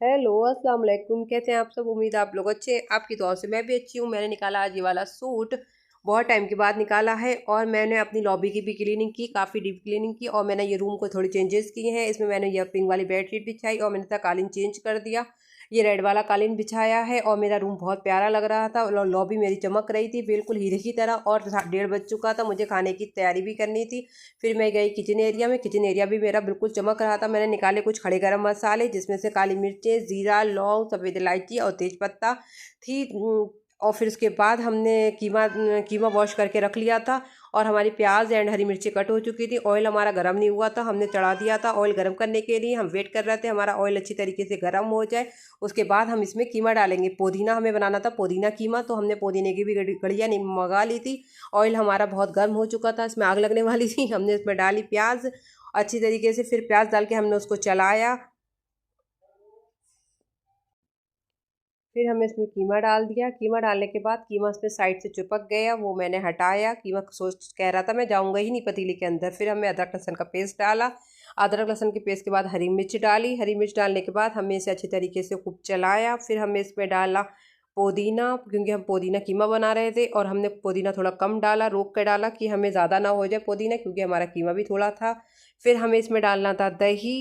Hello अस्सलाम वालेकुम। कैसे हैं आप सब? उम्मीद है आप लोग अच्छे। आपकी दुआ से मैं भी अच्छी हूँ। मैंने निकाला आज ये वाला सूट, बहुत टाइम के बाद निकाला है। और मैंने अपनी लॉबी की भी क्लीनिंग की, काफ़ी डीप क्लीनिंग की। और मैंने ये रूम को थोड़ी चेंजेस किए हैं। इसमें मैंने ये पिंक वाली बेडशीट बिछाई और मैंने कालीन चेंज कर दिया। ये रेड वाला कालीन बिछाया है और मेरा रूम बहुत प्यारा लग रहा था। लॉबी मेरी चमक रही थी बिल्कुल हीरे की तरह। और 1:30 बज चुका था, मुझे खाने की तैयारी भी करनी थी। फिर मैं गई किचन एरिया में। किचन एरिया भी मेरा बिल्कुल चमक रहा था। मैंने निकाले कुछ खड़े गरम मसाले, जिसमें से काली मिर्चें, ज़ीरा, लौंग, सफ़ेद इलायची और तेज़पत्ता थी। और फिर उसके बाद हमने कीमा वॉश करके रख लिया था। और हमारी प्याज एंड हरी मिर्ची कट हो चुकी थी। ऑयल हमारा गर्म नहीं हुआ था, हमने चढ़ा दिया था। ऑयल गर्म करने के लिए हम वेट कर रहे थे हमारा ऑयल अच्छी तरीके से गर्म हो जाए। उसके बाद हम इसमें कीमा डालेंगे। पुदीना हमें बनाना था, पुदीना कीमा, तो हमने पुदीने की भी गड़िया मंगा ली थी। ऑयल हमारा बहुत गर्म हो चुका था, इसमें आग लगने वाली थी। हमने इसमें डाली प्याज अच्छी तरीके से। फिर प्याज डाल के हमने उसको चलाया। फिर हमने इसमें कीमा डाल दिया। कीमा डालने के बाद कीमा इसमें साइड से चिपक गया, वो मैंने हटाया। कीमा सोच कह रहा था मैं जाऊंगा ही नहीं पतीले के अंदर। फिर हमने अदरक लहसुन का पेस्ट डाला। अदरक लहसुन के पेस्ट के बाद हरी मिर्च डाली। हरी मिर्च डालने के बाद हमने इसे अच्छी तरीके से खूब चलाया। फिर हमने इसमें डाला पुदीना, क्योंकि हम पुदीना कीमा बना रहे थे। और हमने पुदीना थोड़ा कम डाला, रोक कर डाला कि हमें ज़्यादा ना हो जाए पुदीना, क्योंकि हमारा कीमा भी थोड़ा था। फिर हमें इसमें डालना था दही।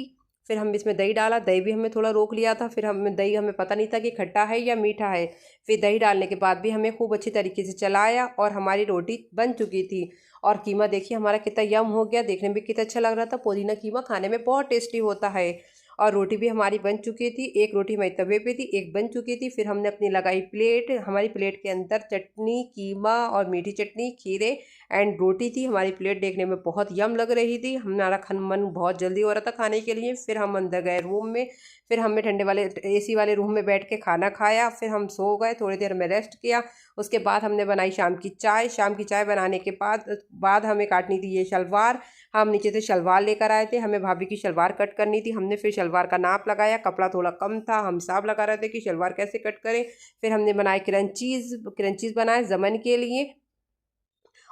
फिर हम इसमें दही डाला। दही भी हमें थोड़ा रोक लिया था। फिर हमें पता नहीं था कि खट्टा है या मीठा है। फिर दही डालने के बाद भी हमें खूब अच्छी तरीके से चलाया और हमारी रोटी बन चुकी थी। और कीमा देखिए हमारा कितना यम हो गया, देखने में कितना अच्छा लग रहा था। पुदीना कीमा खाने में बहुत टेस्टी होता है। और रोटी भी हमारी बन चुकी थी। एक रोटी हमारी तवे पे थी, एक बन चुकी थी। फिर हमने अपनी लगाई प्लेट। हमारी प्लेट के अंदर चटनी, कीमा और मीठी चटनी, खीरे एंड रोटी थी। हमारी प्लेट देखने में बहुत यम लग रही थी। हमारा मन बहुत जल्दी हो रहा था खाने के लिए। फिर हम अंदर गए रूम में। फिर हमने ठंडे वाले एसी वाले रूम में बैठ के खाना खाया। फिर हम सो गए, थोड़ी देर में रेस्ट किया। उसके बाद हमने बनाई शाम की चाय। शाम की चाय बनाने के बाद हमें काटनी थी ये शलवार। हम नीचे से शलवार लेकर आए थे, हमें भाभी की शलवार कट करनी थी। हमने फिर शलवार का नाप लगाया, कपड़ा थोड़ा कम था, हम हिसाब लगा रहे थे कि शलवार कैसे कट करें। फिर हमने बनाए क्रंचीज़ क्रंचीज़ बनाए जमन के लिए।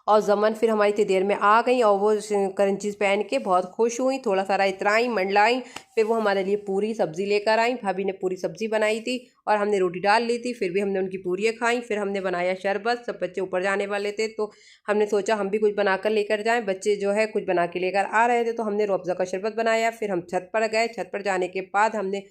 और जमन फिर हमारी इतनी देर में आ गई और वो क्रंचीज पहन के बहुत खुश हुई, थोड़ा सारा इतराई मंडलाई। फिर वो हमारे लिए पूरी सब्जी लेकर आई। भाभी ने पूरी सब्जी बनाई थी और हमने रोटी डाल ली थी। फिर भी हमने उनकी पूरियाँ खाई। फिर हमने बनाया शरबत। सब बच्चे ऊपर जाने वाले थे तो हमने सोचा हम भी कुछ बनाकर लेकर जाएं। बच्चे जो है कुछ बना के लेकर आ रहे थे तो हमने रूह अफ़ज़ा का शरबत बनाया। फिर हम छत पर गए। छत पर जाने के बाद हमने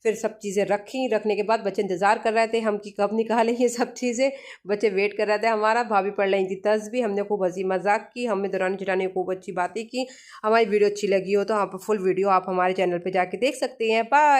फिर सब चीज़ें रखी। रखने के बाद बच्चे इंतज़ार कर रहे थे हम कि कब निकालें ये सब चीज़ें। बच्चे वेट कर रहे थे हमारा। भाभी पढ़ रही थी तस्बीह। हमने खूब हंसी मजाक की, हमने दौरान चिटाने खूब अच्छी बातें की। हमारी वीडियो अच्छी लगी हो तो आप फुल वीडियो आप हमारे चैनल पे जाके देख सकते हैं। बाय।